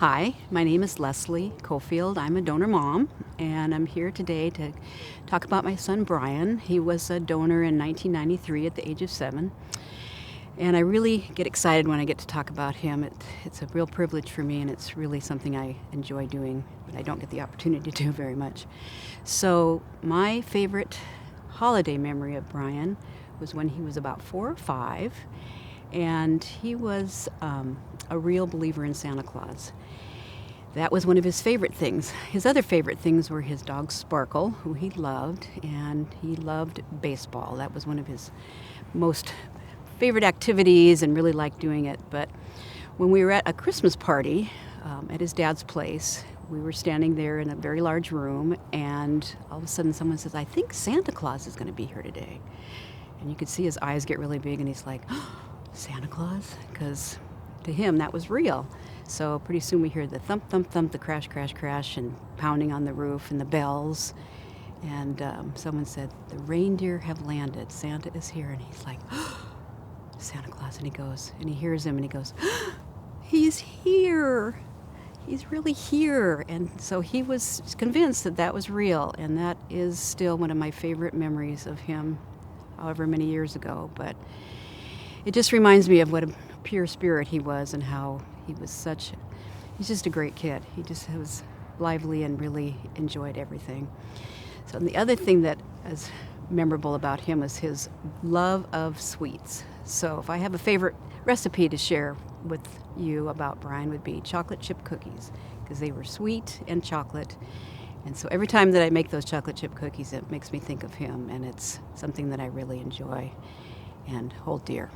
Hi, my name is Leslie Coefield. I'm a donor mom, and I'm here today to talk about my son Brian. He was a donor in 1993 at the age of 7, and I really get excited when I get to talk about him. It's a real privilege for me, and it's really something I enjoy doing, but I don't get the opportunity to do very much. So, my favorite holiday memory of Brian was when he was about 4 or 5, and he was a real believer in Santa Claus. That was one of his favorite things. His other favorite things were his dog Sparkle, who he loved, and he loved baseball. That was one of his most favorite activities and really liked doing it. But when we were at a Christmas party at his dad's place, we were standing there in a very large room, and all of a sudden someone says, "I think Santa Claus is going to be here today." And you could see his eyes get really big, and he's like, "Oh, Santa Claus?" Because to him that was real. So pretty soon we hear the thump, thump, thump, the crash, crash, crash, and pounding on the roof and the bells. And someone said, "The reindeer have landed. Santa is here." And he's like, "Oh, Santa Claus." And he goes, and he hears him, and he goes, "Oh, he's here. He's really here." And so he was convinced that that was real. And that is still one of my favorite memories of him, however many years ago. But it just reminds me of what a pure spirit he was, and how he's just a great kid. He just was lively and really enjoyed everything. So the other thing that is memorable about him is his love of sweets. So if I have a favorite recipe to share with you about Brian, would be chocolate chip cookies, because they were sweet and chocolate. And so every time that I make those chocolate chip cookies, it makes me think of him, and it's something that I really enjoy and hold dear.